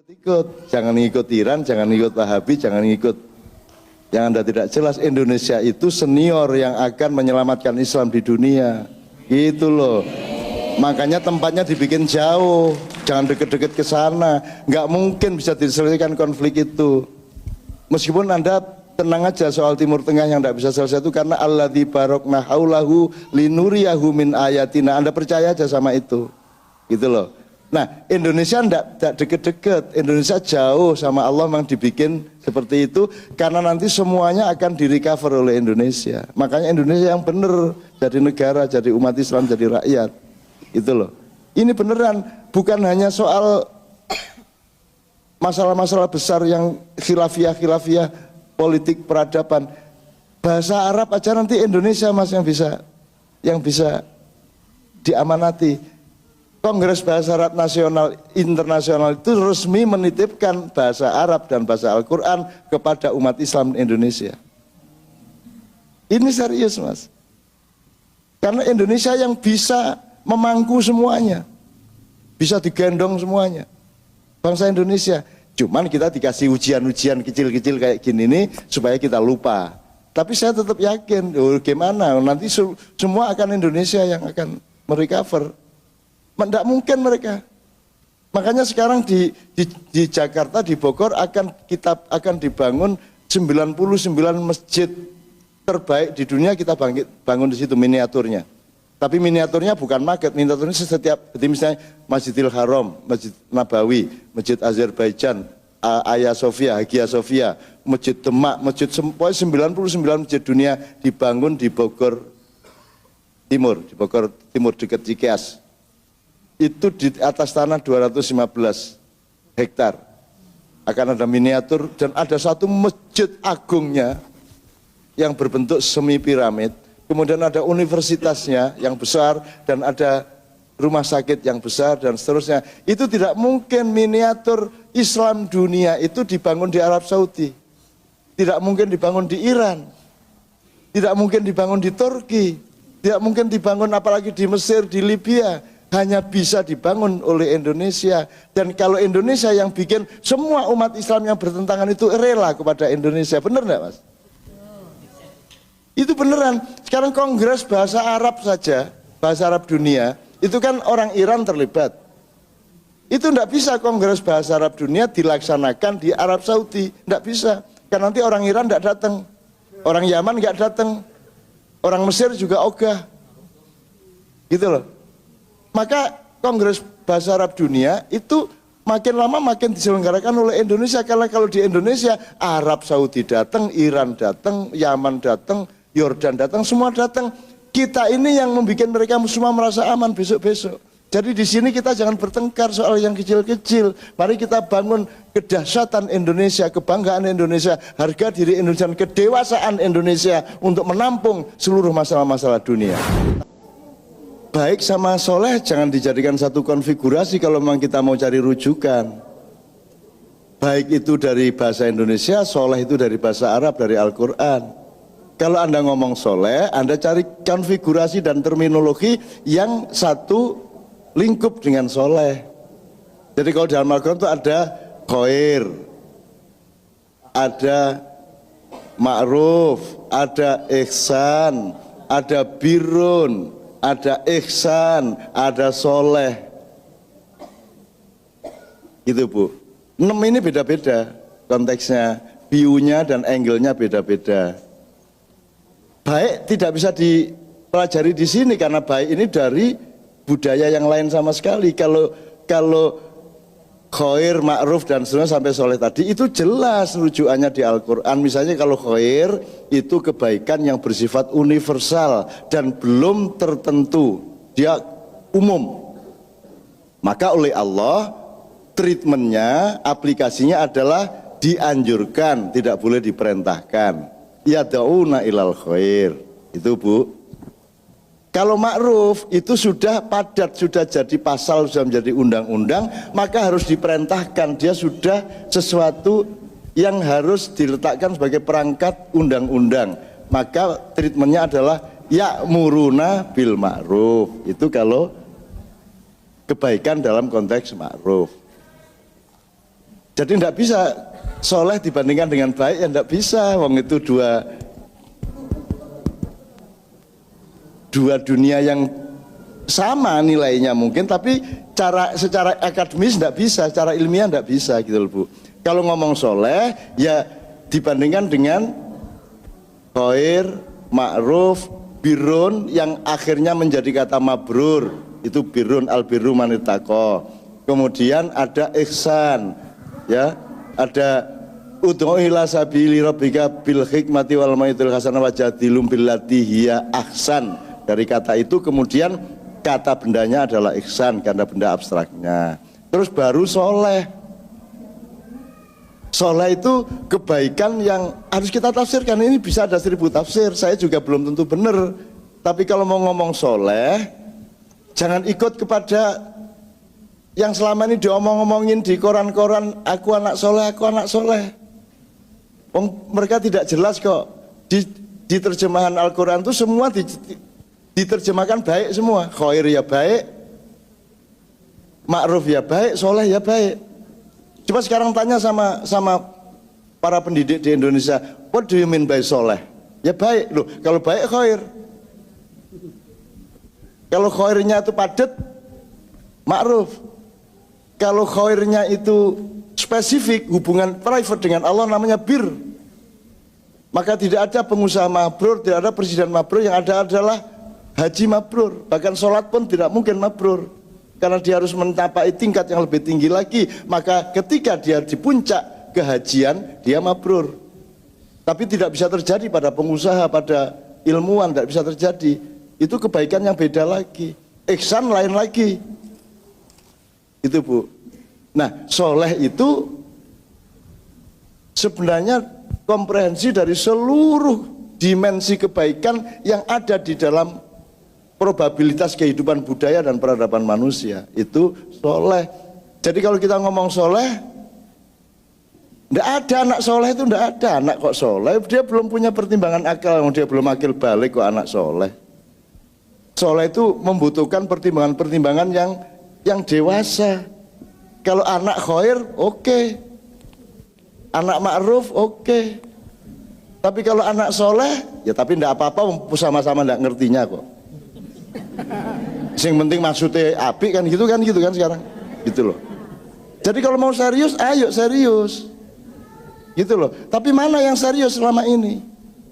Ikut, jangan ikut Iran, jangan ikut Wahabi, jangan ikut yang Anda tidak jelas. Indonesia itu senior yang akan menyelamatkan Islam di dunia, gitu loh. Makanya tempatnya dibikin jauh, jangan deket-deket ke sana. Nggak mungkin bisa diselesaikan konflik itu. Meskipun Anda tenang aja soal Timur Tengah yang tidak bisa selesai itu karena alladzi barokna haulahu linuriyahu min ayatina. Anda percaya aja sama itu, gitu loh. Nah, Indonesia tidak deket-deket, Indonesia jauh sama Allah memang dibikin seperti itu karena nanti semuanya akan direcover oleh Indonesia. Makanya Indonesia yang benar jadi negara, jadi umat Islam, jadi rakyat. Itu loh. Ini beneran, bukan hanya soal masalah-masalah besar yang khilafiyah politik peradaban. Bahasa Arab aja nanti Indonesia Mas yang bisa diamanati. Kongres Bahasa Arab Nasional Internasional itu resmi menitipkan bahasa Arab dan bahasa Al-Quran kepada umat Islam Indonesia. Ini serius Mas. Karena Indonesia yang bisa memangku semuanya, bisa digendong semuanya. Bangsa Indonesia. Cuman kita dikasih ujian-ujian kecil-kecil kayak gini nih supaya kita lupa. Tapi saya tetap yakin, gimana nanti semua akan Indonesia yang akan merecover. Tidak mungkin mereka. Makanya sekarang di Jakarta, di Bogor akan dibangun 99 masjid terbaik di dunia. Kita bangun di situ miniaturnya. Tapi miniaturnya bukan maket, miniaturnya setiap, jadi misalnya Masjidil Haram, Masjid Nabawi, Masjid Azerbaijan, Hagia Sophia, Masjid Demak, Masjid 99 masjid dunia dibangun di Bogor Timur, dekat Cikeas. Itu di atas tanah 215 hektar. Akan ada miniatur dan ada satu masjid agungnya yang berbentuk semi piramid. Kemudian ada universitasnya yang besar dan ada rumah sakit yang besar dan seterusnya. Itu tidak mungkin miniatur Islam dunia itu dibangun di Arab Saudi. Tidak mungkin dibangun di Iran. Tidak mungkin dibangun di Turki. Tidak mungkin dibangun apalagi di Mesir, di Libya. Hanya bisa dibangun oleh Indonesia. Dan kalau Indonesia yang bikin, semua umat Islam yang bertentangan itu rela kepada Indonesia. Benar enggak Mas? Itu beneran. Sekarang Kongres Bahasa Arab saja, Bahasa Arab Dunia, itu kan orang Iran terlibat. Itu enggak bisa Kongres Bahasa Arab Dunia dilaksanakan di Arab Saudi. Enggak bisa. Karena nanti orang Iran enggak datang. Orang Yaman enggak datang. Orang Mesir juga ogah. Gitu loh. Maka Kongres Bahasa Arab Dunia itu makin lama makin diselenggarakan oleh Indonesia. Karena kalau di Indonesia, Arab Saudi datang, Iran datang, Yaman datang, Yordan datang, semua datang. Kita ini yang membuat mereka semua merasa aman besok-besok. Jadi di sini kita jangan bertengkar soal yang kecil-kecil. Mari kita bangun kedahsyatan Indonesia, kebanggaan Indonesia, harga diri Indonesia, kedewasaan Indonesia untuk menampung seluruh masalah-masalah dunia. Baik sama soleh jangan dijadikan satu konfigurasi kalau memang kita mau cari rujukan. Baik itu dari bahasa Indonesia, soleh itu dari bahasa Arab, dari Al-Quran. Kalau Anda ngomong soleh, Anda cari konfigurasi dan terminologi yang satu lingkup dengan soleh. Jadi kalau dalam Al-Quran itu ada khair, ada ma'ruf, ada ihsan, ada birrun, ada ihsan, ada soleh. Gitu Bu. 6 ini beda-beda konteksnya, view-nya dan angle-nya beda-beda. Baik tidak bisa dipelajari di sini karena baik ini dari budaya yang lain sama sekali. Kalau khair, ma'ruf dan seterusnya sampai soleh tadi itu jelas rujukannya di Al-Quran. Misalnya kalau khair itu kebaikan yang bersifat universal dan belum tertentu, dia umum. Maka oleh Allah treatmentnya, aplikasinya adalah dianjurkan, tidak boleh diperintahkan. Yad'una ilal khair. Itu Bu. Kalau ma'ruf itu sudah padat, sudah jadi pasal, sudah menjadi undang-undang, maka harus diperintahkan. Dia sudah sesuatu yang harus diletakkan sebagai perangkat undang-undang. Maka treatmentnya adalah ya'muruna bil ma'ruf. Itu kalau kebaikan dalam konteks ma'ruf. Jadi tidak bisa soleh dibandingkan dengan baik, ya tidak bisa. Wong itu dua dunia yang sama nilainya mungkin, tapi secara akademis tidak bisa, secara ilmiah tidak bisa gitu loh Bu. Kalau ngomong soleh ya dibandingkan dengan khair, ma'ruf, birrun yang akhirnya menjadi kata mabrur, itu birrun, al birru manitaqo. Kemudian ada ihsan, ya, ada ud'u ila sabili rabbika bil hikmati wal mau'izatil hasanah wajadilhum billati hiya ahsan. Dari kata itu kemudian kata bendanya adalah ihsan karena benda abstraknya. Terus baru soleh. Soleh itu kebaikan yang harus kita tafsirkan. Ini bisa ada 1000 tafsir, saya juga belum tentu benar. Tapi kalau mau ngomong soleh, jangan ikut kepada yang selama ini diomong-omongin di koran-koran, aku anak soleh, aku anak soleh. Mereka tidak jelas kok. Di terjemahan Al-Quran itu semua diterjemahkan baik semua. Khair ya baik, ma'ruf ya baik, soleh ya baik. Coba sekarang tanya sama para pendidik di Indonesia, what do you mean by soleh? Ya baik loh, kalau baik khair. Kalau khairnya itu padat, ma'ruf. Kalau khairnya itu spesifik, hubungan private dengan Allah, namanya bir. Maka tidak ada pengusaha mabrur, tidak ada presiden mabrur, yang ada adalah haji mabrur. Bahkan sholat pun tidak mungkin mabrur, karena dia harus mencapai tingkat yang lebih tinggi lagi. Maka ketika dia di puncak kehajian, dia mabrur. Tapi tidak bisa terjadi pada pengusaha, pada ilmuwan, tidak bisa terjadi. Itu kebaikan yang beda lagi. Ihsan lain lagi. Itu Bu. Nah, soleh itu sebenarnya komprehensi dari seluruh dimensi kebaikan yang ada di dalam probabilitas kehidupan budaya dan peradaban manusia. Itu soleh. Jadi kalau kita ngomong soleh, tidak ada anak soleh, itu tidak ada anak kok soleh. Dia belum punya pertimbangan akal, dia belum akil balik kok anak soleh. Soleh itu membutuhkan pertimbangan-pertimbangan yang dewasa. Kalau anak khair, oke. Anak ma'ruf, oke. Tapi kalau anak soleh, ya tapi tidak apa-apa, sama-sama tidak ngertinya kok. Yang penting maksudnya api kan gitu kan sekarang. Gitu loh. Jadi kalau mau serius, ayo serius. Gitu loh. Tapi mana yang serius selama ini?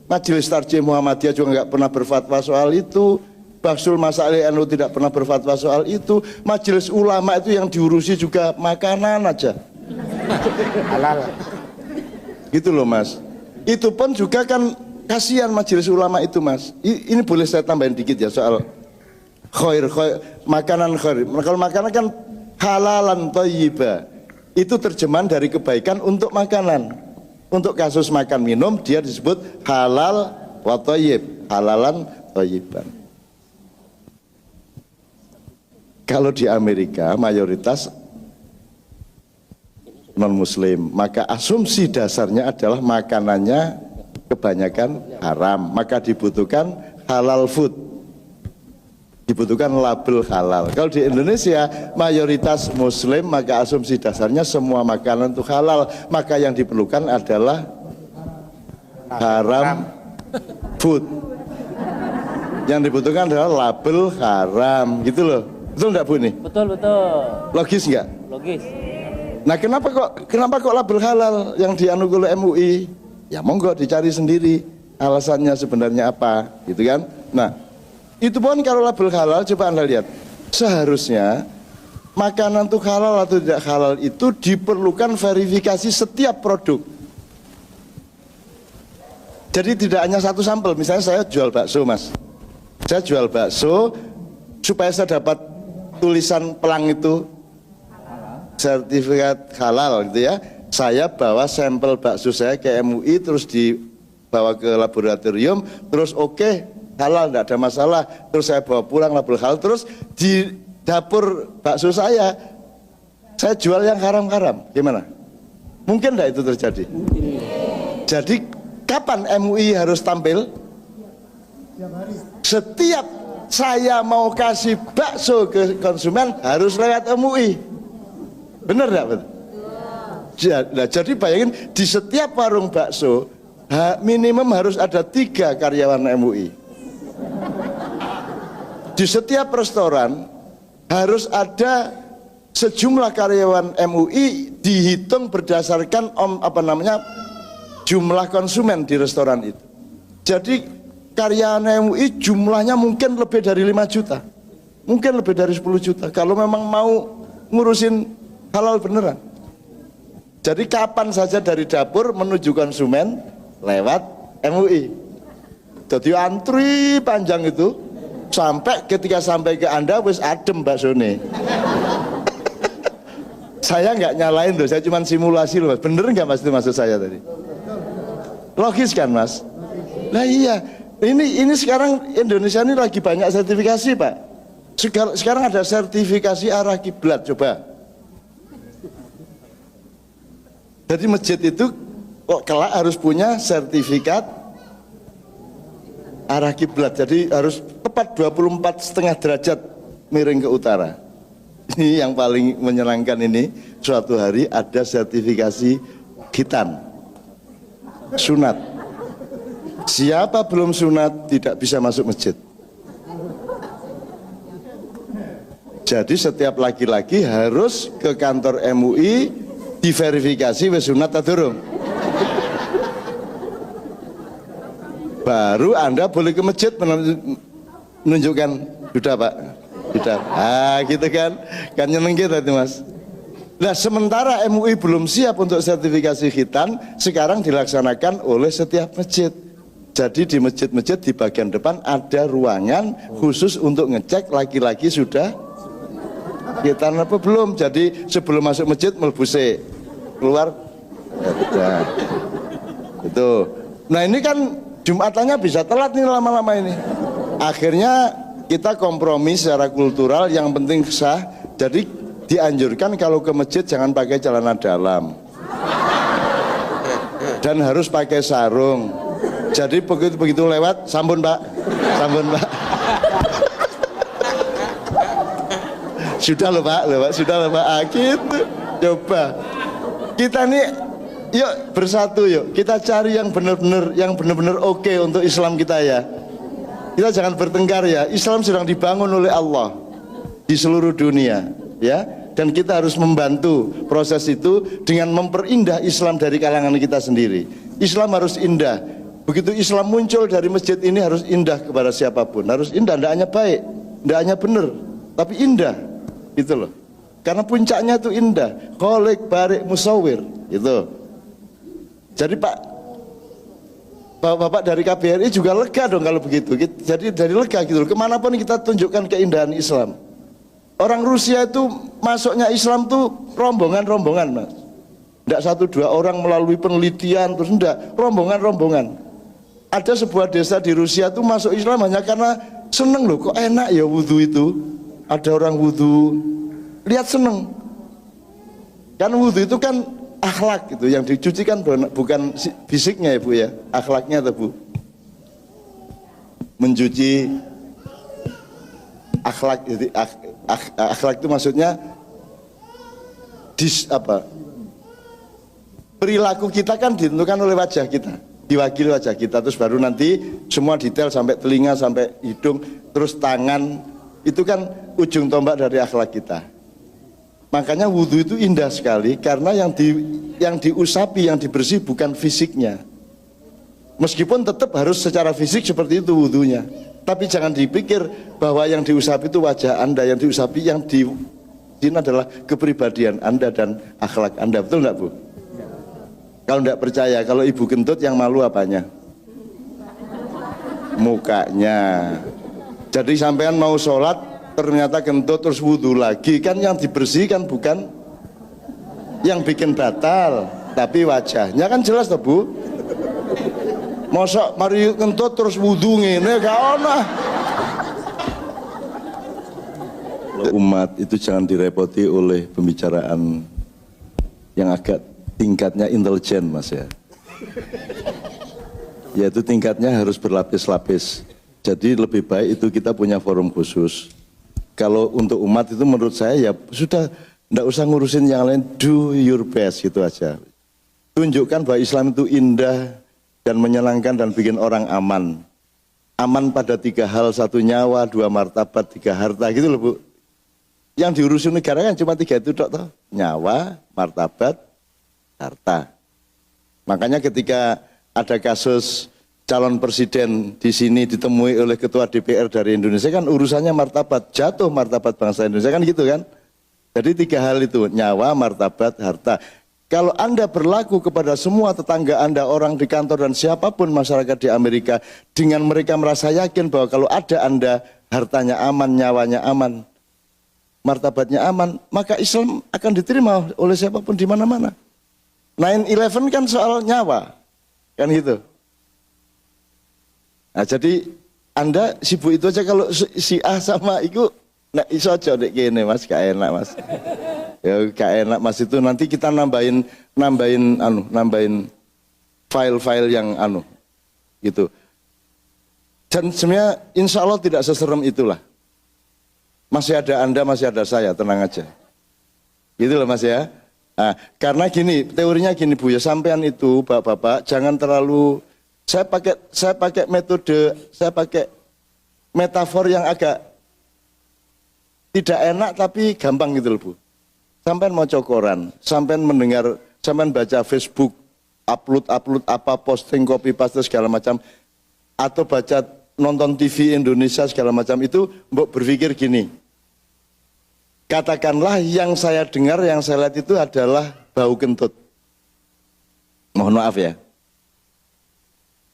Majelis Tarjih Muhammadiyah juga nggak pernah berfatwa soal itu. Bahsul Masail NU tidak pernah berfatwa soal itu. Majelis ulama itu yang diurusi juga makanan aja. Halal. Gitu loh Mas. Itu pun juga kan kasihan majelis ulama itu Mas. Ini boleh saya tambahin dikit ya soal khair, makanan khair. Kalau makanan kan halalan thayyiba. Itu terjemahan dari kebaikan untuk makanan. Untuk kasus makan minum dia disebut halal wa thayyib, halalan thayyiban. Kalau di Amerika mayoritas non-muslim, maka asumsi dasarnya adalah makanannya kebanyakan haram, maka dibutuhkan halal food, dibutuhkan label halal. Kalau di Indonesia mayoritas muslim, maka asumsi dasarnya semua makanan itu halal, maka yang diperlukan adalah haram food. Yang dibutuhkan adalah label haram, gitu loh. Betul enggak Bu nih? Betul. Logis enggak? Logis. Nah kenapa kok label halal yang dianugul oleh MUI? Ya monggo dicari sendiri alasannya sebenarnya apa, gitu kan? Nah itu pun kalau label halal, coba Anda lihat, seharusnya makanan itu halal atau tidak halal itu diperlukan verifikasi setiap produk. Jadi tidak hanya satu sampel. Misalnya saya jual bakso Mas, saya jual bakso supaya saya dapat tulisan pelang itu sertifikat halal gitu ya, saya bawa sampel bakso saya ke MUI, terus dibawa ke laboratorium, terus oke, halal, tidak ada masalah, terus saya bawa pulang label halal, terus di dapur bakso saya jual yang haram-haram, gimana? Mungkin tidak itu terjadi? Jadi kapan MUI harus tampil? Setiap saya mau kasih bakso ke konsumen harus lewat MUI. Benar enggak? Nah, jadi bayangin di setiap warung bakso minimum harus ada 3 karyawan MUI. Di setiap restoran harus ada sejumlah karyawan MUI dihitung berdasarkan jumlah konsumen di restoran itu. Jadi karyawan MUI jumlahnya mungkin lebih dari 5 juta. Mungkin lebih dari 10 juta kalau memang mau ngurusin halal beneran. Jadi kapan saja dari dapur menuju konsumen lewat MUI. Jadi antri panjang itu sampai ketika sampai ke Anda wis adem baksone. Saya nggak nyalain loh, saya cuma simulasi loh. Bener nggak Mas itu maksud saya tadi? Logis kan Mas? Nah iya, ini sekarang Indonesia ini lagi banyak sertifikasi Pak. Sekarang ada sertifikasi arah kiblat, coba. Jadi masjid itu kok kelak harus punya sertifikat arah kiblat. Jadi harus tepat 24,5 derajat miring ke utara. Ini yang paling menyenangkan ini, suatu hari ada sertifikasi khitan, sunat. Siapa belum sunat tidak bisa masuk masjid. Jadi setiap laki-laki harus ke kantor MUI diverifikasi wis sunat atau durung. Baru Anda boleh ke masjid menunjukkan sudah Pak, sudah. Gitu kan nyeneng kita itu Mas. Nah sementara MUI belum siap untuk sertifikasi khitan, sekarang dilaksanakan oleh setiap masjid. Jadi di masjid-masjid di bagian depan ada ruangan khusus untuk ngecek laki-laki sudah khitan apa belum. Jadi sebelum masuk masjid melbuse, keluar ya, itu. Nah ini kan Jumatannya bisa telat nih lama-lama ini. Akhirnya kita kompromi secara kultural, yang penting sah. Jadi dianjurkan kalau ke masjid jangan pakai celana dalam dan harus pakai sarung. Jadi begitu lewat sampun Pak, sampun Pak. Sudah loh Pak, sudah loh Pak. Gitu. Coba kita nih, yuk bersatu yuk. Kita cari yang benar-benar oke untuk Islam kita ya. Kita jangan bertengkar ya. Islam sedang dibangun oleh Allah di seluruh dunia ya. Dan kita harus membantu proses itu dengan memperindah Islam dari kalangan kita sendiri. Islam harus indah. Begitu Islam muncul dari masjid ini harus indah kepada siapapun. Harus indah, tidak hanya baik, tidak hanya benar, tapi indah. Itu loh. Karena puncaknya itu indah. Kholik, barik, musawir. Itu. Jadi Bapak dari KBRI juga lega dong kalau begitu. Jadi dari lega gitu loh. Kemanapun kita tunjukkan keindahan Islam. Orang Rusia itu masuknya Islam tuh rombongan-rombongan Mas. Tidak 1-2 orang melalui penelitian terus, tidak, rombongan-rombongan. Ada sebuah desa di Rusia tuh masuk Islam hanya karena seneng loh, kok enak ya wudhu itu. Ada orang wudhu, lihat seneng. Kan wudhu itu kan akhlak gitu, yang dicuci kan bukan fisiknya ya Bu ya, akhlaknya tuh Bu. Mencuci akhlak, jadi akhlak itu maksudnya perilaku kita kan ditentukan oleh wajah kita, diwakili wajah kita, terus baru nanti semua detail sampai telinga, sampai hidung, terus tangan, itu kan ujung tombak dari akhlak kita. Makanya wudhu itu indah sekali karena yang diusapi, yang dibersih bukan fisiknya. Meskipun tetap harus secara fisik seperti itu wudhunya, tapi jangan dipikir bahwa yang diusapi itu wajah Anda, yang diusapi yang di sini adalah kepribadian Anda dan akhlak Anda. Betul enggak Bu? Kalau enggak percaya, kalau ibu kentut yang malu apanya? Mukanya. Jadi sampean mau sholat ternyata kentut terus wudhu lagi, kan yang dibersihkan bukan yang bikin batal, tapi wajahnya, kan jelas toh Bu? Mosok mari kentut terus wudhu ngene gak ono. Umat itu jangan direpoti oleh pembicaraan yang agak tingkatnya intelijen Mas ya. Yaitu tingkatnya harus berlapis-lapis. Jadi lebih baik itu kita punya forum khusus. Kalau untuk umat itu menurut saya ya sudah, Nggak usah ngurusin yang lain, do your best gitu aja. Tunjukkan bahwa Islam itu indah dan menyenangkan dan bikin orang aman. Aman pada 3 hal, 1 nyawa, 2 martabat, 3 harta gitu loh Bu. Yang diurusin negara kan cuma 3 itu toh. Nyawa, martabat, harta. Makanya ketika ada kasus calon presiden di sini ditemui oleh ketua DPR dari Indonesia kan urusannya martabat, jatuh martabat bangsa Indonesia kan gitu kan. Jadi 3 hal itu, nyawa, martabat, harta. Kalau Anda berlaku kepada semua tetangga Anda, orang di kantor dan siapapun masyarakat di Amerika, dengan mereka merasa yakin bahwa kalau ada Anda, hartanya aman, nyawanya aman, martabatnya aman, maka Islam akan diterima oleh siapapun di mana-mana. 9/11 kan soal nyawa, kan gitu. Nah jadi Anda sibuk itu aja, kalau si A sama itu, nah iso aja dek gini Mas, gak enak Mas. Ya gak enak Mas, itu nanti kita nambahin file-file yang gitu. Dan sebenarnya insya Allah tidak seserem itulah. Masih ada Anda, masih ada saya, tenang aja. Gitu loh Mas ya. Nah, karena gini, teorinya gini Bu ya, sampean itu Bapak-bapak jangan terlalu, saya pakai metode, saya pakai metafor yang agak tidak enak tapi gampang gitu loh Bu. Sampean mau koran, sampean mendengar, sampean baca Facebook, upload apa, posting, copy paste segala macam, atau baca nonton TV Indonesia segala macam, itu mbok berpikir gini. Katakanlah yang saya dengar, yang saya lihat itu adalah bau kentut. Mohon maaf ya.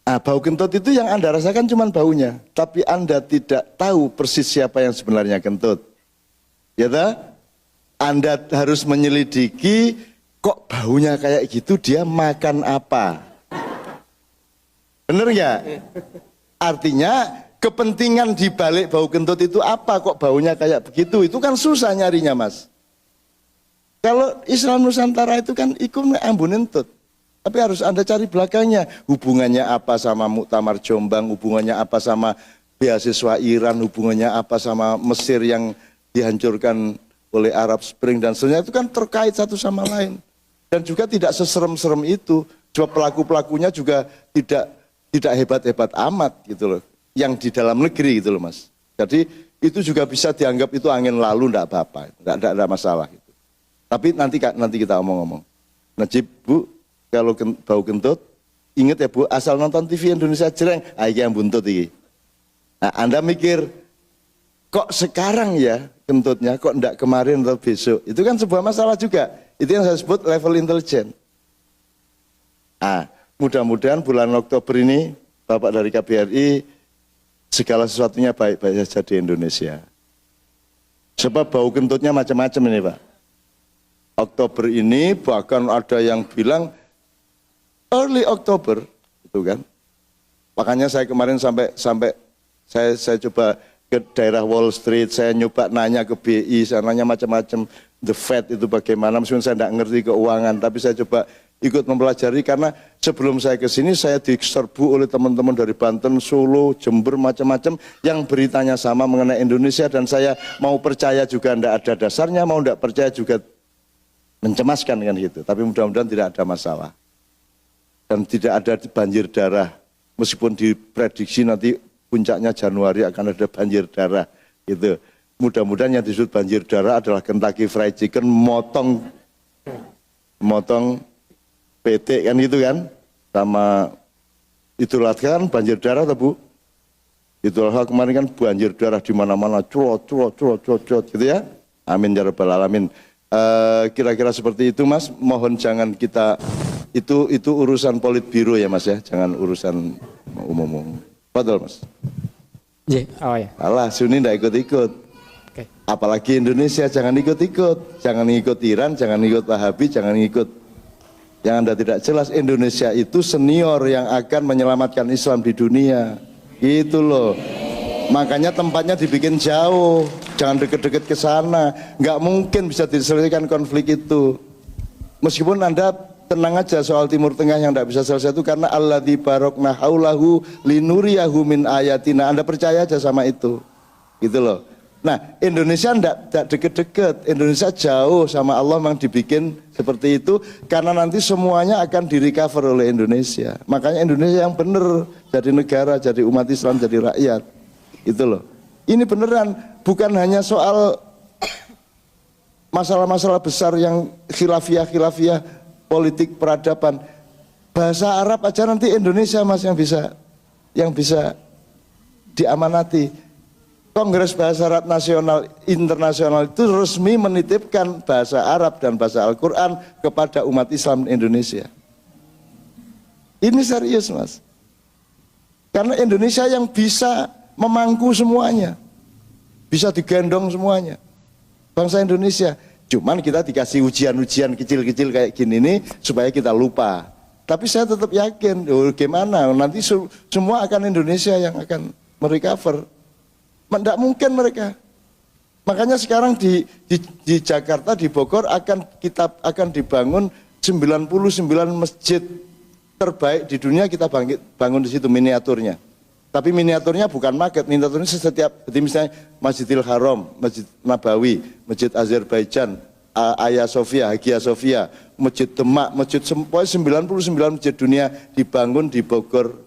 Nah, bau kentut itu yang Anda rasakan cuma baunya, tapi Anda tidak tahu persis siapa yang sebenarnya kentut. Ya tak? Anda harus menyelidiki, kok baunya kayak gitu, dia makan apa? Bener nggak? Artinya kepentingan di balik bau kentut itu apa, kok baunya kayak begitu? Itu kan susah nyarinya Mas. Kalau Islam Nusantara itu kan ikum ambun entut. Tapi harus Anda cari belakangnya. Hubungannya apa sama Muktamar Jombang, hubungannya apa sama beasiswa Iran, hubungannya apa sama Mesir yang dihancurkan oleh Arab Spring dan seterusnya, itu kan terkait satu sama lain. Dan juga tidak seserem-serem itu. Coba pelaku-pelakunya juga tidak hebat-hebat amat gitu loh. Yang di dalam negeri gitu loh Mas. Jadi itu juga bisa dianggap itu angin lalu, enggak apa-apa, enggak ada masalah gitu. Tapi nanti kita omong-omong. Najib Bu, kalau bau kentut, ingat ya Bu, asal nonton TV Indonesia Jreng, yang buntut ini. Nah Anda mikir, kok sekarang ya kentutnya, kok enggak kemarin atau besok? Itu kan sebuah masalah juga. Itu yang saya sebut level intelijen. Nah, mudah-mudahan bulan Oktober ini, Bapak dari KBRI, segala sesuatunya baik-baik saja di Indonesia. Sebab bau kentutnya macam-macam ini Pak. Oktober ini bahkan ada yang bilang early Oktober, itu kan. Makanya saya kemarin sampai saya coba ke daerah Wall Street, saya nyoba nanya ke BI, saya nanya macam-macam, the Fed itu bagaimana, meskipun saya tidak ngerti keuangan, tapi saya coba ikut mempelajari karena sebelum saya ke sini saya diserbu oleh teman-teman dari Banten, Solo, Jember, macam-macam yang beritanya sama mengenai Indonesia, dan saya mau percaya juga tidak ada dasarnya, mau tidak percaya juga mencemaskan kan gitu. Tapi mudah-mudahan tidak ada masalah dan tidak ada banjir darah, meskipun diprediksi nanti puncaknya Januari akan ada banjir darah gitu. Mudah-mudahan yang disebut banjir darah adalah Kentucky Fried Chicken motong PT kan gitu kan, sama Idul Adha kan banjir darah tuh Bu. Idul Adha kemarin kan banjir darah di mana-mana, curot gitu ya. Amin ya rabbal alamin. Kira-kira seperti itu Mas. Mohon jangan kita itu urusan politbiro ya Mas ya, jangan urusan umum. Betul Mas. Ya. Alah, Sunni ndak ikut-ikut. Okay. Apalagi Indonesia jangan ikut-ikut, jangan ikut Iran, jangan ikut Wahabi, jangan ikut. Yang Anda tidak jelas, Indonesia itu senior yang akan menyelamatkan Islam di dunia. Gitu loh. Makanya tempatnya dibikin jauh, jangan deket-deket ke sana. Nggak mungkin bisa diselesaikan konflik itu. Meskipun Anda tenang aja soal Timur Tengah yang tidak bisa selesai itu karena alladzi barokna haulahu linuriyahu min ayatina. Anda percaya aja sama itu. Gitu loh. Nah, Indonesia tidak deket-deket. Indonesia jauh sama Allah memang dibikin seperti itu karena nanti semuanya akan direcover oleh Indonesia. Makanya Indonesia yang benar jadi negara, jadi umat Islam, jadi rakyat. Itu loh. Ini beneran bukan hanya soal masalah-masalah besar yang khilafiyah politik peradaban. Bahasa Arab aja nanti Indonesia Mas yang bisa diamanati. Kongres Bahasa Arab Nasional Internasional itu resmi menitipkan bahasa Arab dan bahasa Al-Quran kepada umat Islam Indonesia. Ini serius Mas. Karena Indonesia yang bisa memangku semuanya. Bisa digendong semuanya. Bangsa Indonesia. Cuman kita dikasih ujian-ujian kecil-kecil kayak gini nih supaya kita lupa. Tapi saya tetap yakin, gimana nanti semua akan Indonesia yang akan merecover. Tidak mungkin mereka. Makanya sekarang di Jakarta, di Bogor akan dibangun 99 masjid terbaik di dunia, kita bangun di situ miniaturnya. Tapi miniaturnya bukan maket, miniaturnya setiap, jadi misalnya Masjidil Haram, Masjid Nabawi, Masjid Azerbaijan, Hagia Sophia, Masjid Demak, Masjid 99 masjid dunia dibangun di Bogor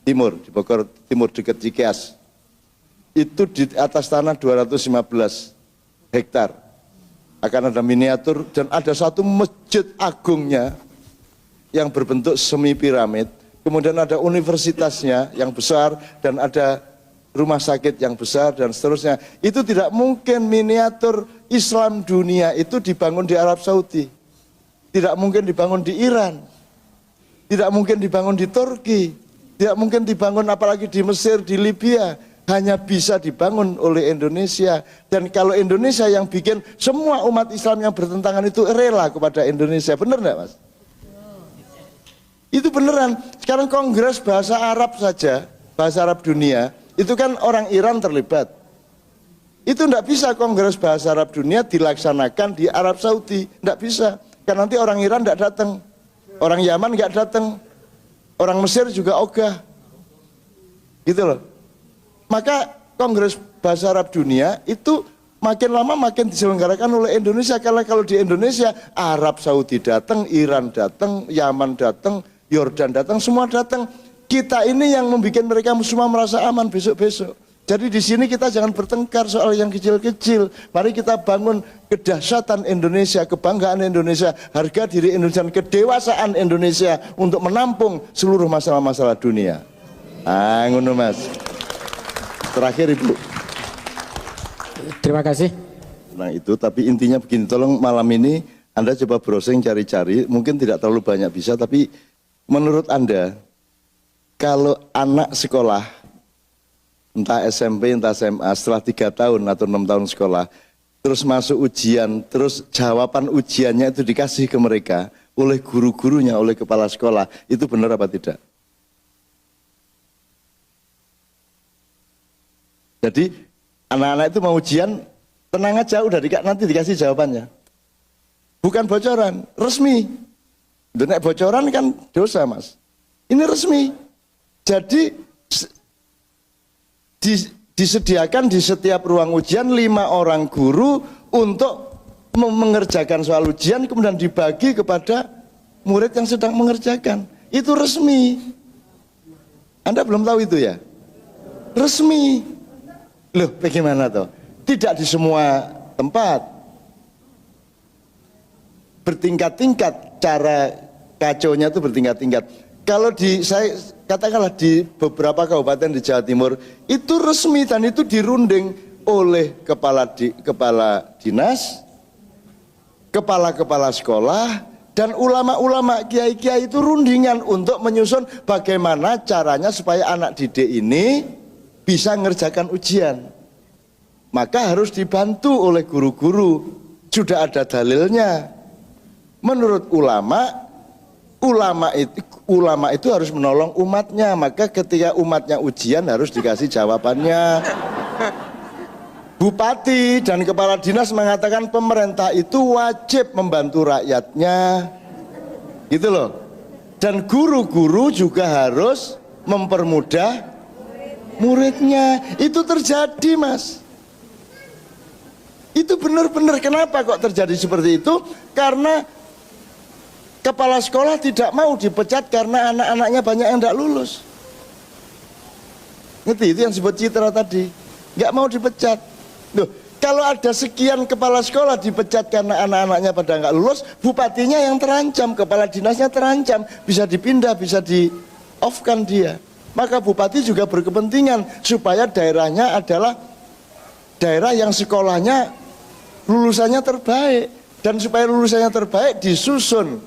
Timur dekat Cikeas. Itu di atas tanah 215 hektar. Akan ada miniatur dan ada satu masjid agungnya yang berbentuk semi piramid. Kemudian ada universitasnya yang besar dan ada rumah sakit yang besar dan seterusnya. Itu tidak mungkin miniatur Islam dunia itu dibangun di Arab Saudi. Tidak mungkin dibangun di Iran. Tidak mungkin dibangun di Turki. Tidak mungkin dibangun apalagi di Mesir, di Libya. Hanya bisa dibangun oleh Indonesia. Dan kalau Indonesia yang bikin, semua umat Islam yang bertentangan itu rela kepada Indonesia. Benar enggak Mas? Itu beneran. Sekarang Kongres Bahasa Arab saja, Bahasa Arab Dunia, itu kan orang Iran terlibat. Itu enggak bisa Kongres Bahasa Arab Dunia dilaksanakan di Arab Saudi. Enggak bisa. Karena nanti orang Iran enggak datang. Orang Yaman enggak datang. Orang Mesir juga ogah. Gitu loh. Maka Kongres Bahasa Arab Dunia itu makin lama makin diselenggarakan oleh Indonesia. Karena kalau di Indonesia, Arab Saudi datang, Iran datang, Yaman datang, Yordan datang, semua datang. Kita ini yang membuat mereka semua merasa aman besok-besok. Jadi di sini kita jangan bertengkar soal yang kecil-kecil. Mari kita bangun kedahsyatan Indonesia, kebanggaan Indonesia, harga diri Indonesia, kedewasaan Indonesia untuk menampung seluruh masalah-masalah dunia. Ngono Mas. Terakhir Ibu. Terima kasih. Nah itu, tapi intinya begini, tolong malam ini Anda coba browsing cari-cari, mungkin tidak terlalu banyak bisa, tapi menurut Anda, kalau anak sekolah, entah SMP, entah SMA, setelah 3 tahun atau 6 tahun sekolah, terus masuk ujian, terus jawaban ujiannya itu dikasih ke mereka oleh guru-gurunya, oleh kepala sekolah, itu benar apa tidak? Jadi anak-anak itu mau ujian, tenang aja, udah nanti dikasih jawabannya. Bukan bocoran, resmi. Nek bocoran kan dosa Mas. Ini resmi. Jadi disediakan di setiap ruang ujian 5 orang guru untuk mengerjakan soal ujian, kemudian dibagi kepada murid yang sedang mengerjakan. Itu resmi. Anda belum tahu itu ya? Resmi. Loh, bagaimana toh? Tidak di semua tempat. Bertingkat-tingkat, cara kacaunya itu bertingkat-tingkat. Kalau saya katakanlah di beberapa kabupaten di Jawa Timur, itu resmi dan itu dirunding oleh kepala dinas, kepala-kepala sekolah, dan ulama-ulama, kiai-kiai itu rundingan untuk menyusun bagaimana caranya supaya anak didik ini bisa mengerjakan ujian. Maka harus dibantu oleh guru-guru. Sudah ada dalilnya. Menurut ulama itu harus menolong umatnya. Maka ketika umatnya ujian harus dikasih jawabannya. Bupati dan kepala dinas mengatakan pemerintah itu wajib membantu rakyatnya. Gitu loh. Dan guru-guru juga harus mempermudah muridnya. Itu terjadi Mas. Itu benar-benar kenapa kok terjadi seperti itu? Karena kepala sekolah tidak mau dipecat karena anak-anaknya banyak yang tidak lulus. Ngerti itu yang disebut Citra tadi, nggak mau dipecat. Loh, kalau ada sekian kepala sekolah dipecat karena anak-anaknya pada nggak lulus, bupatinya yang terancam, kepala dinasnya terancam, bisa dipindah, bisa di-off-kan dia. Maka bupati juga berkepentingan supaya daerahnya adalah daerah yang sekolahnya lulusannya terbaik, dan supaya lulusannya terbaik disusun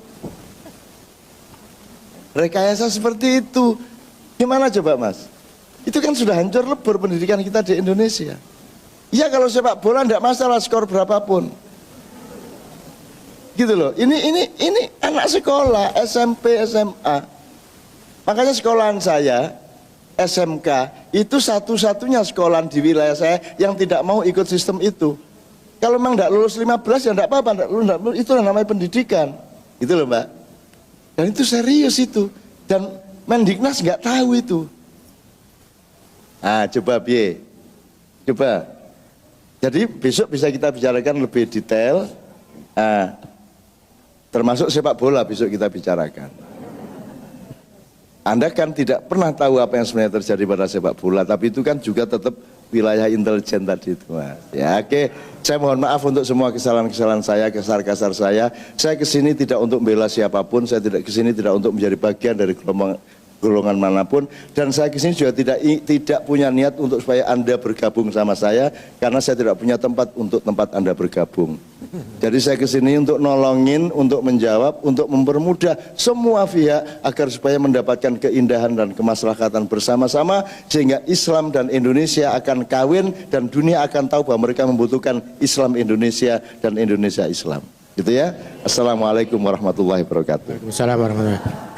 rekayasa seperti itu. Gimana coba Mas? Itu kan sudah hancur lebur pendidikan kita di Indonesia. Ya kalau sepak bola tidak masalah skor berapapun, gitu loh. Ini anak sekolah SMP SMA. Makanya sekolahan saya SMK itu satu-satunya sekolahan di wilayah saya yang tidak mau ikut sistem itu. Kalau memang tidak lulus 15 ya tidak apa-apa, itu namanya pendidikan, gitu loh Mbak. Dan itu serius itu, dan Mendiknas nggak tahu itu. Nah coba Bie, coba. Jadi besok bisa kita bicarakan lebih detail, termasuk sepak bola besok kita bicarakan. Anda kan tidak pernah tahu apa yang sebenarnya terjadi pada sepak bola, tapi itu kan juga tetap wilayah intelijen tadi itu Mas. Ya oke, saya mohon maaf untuk semua kesalahan-kesalahan saya, kasar-kasar saya. Saya kesini tidak untuk membela siapapun, saya tidak kesini tidak untuk menjadi bagian dari golongan manapun, dan saya kesini juga tidak punya niat untuk supaya Anda bergabung sama saya, karena saya tidak punya tempat untuk tempat Anda bergabung. Jadi saya kesini untuk nolongin, untuk menjawab, untuk mempermudah semua pihak agar supaya mendapatkan keindahan dan kemaslahatan bersama-sama, sehingga Islam dan Indonesia akan kawin dan dunia akan tahu bahwa mereka membutuhkan Islam Indonesia dan Indonesia Islam. Gitu ya. Assalamualaikum warahmatullahi wabarakatuh. Waalaikumsalam warahmatullahi wabarakatuh.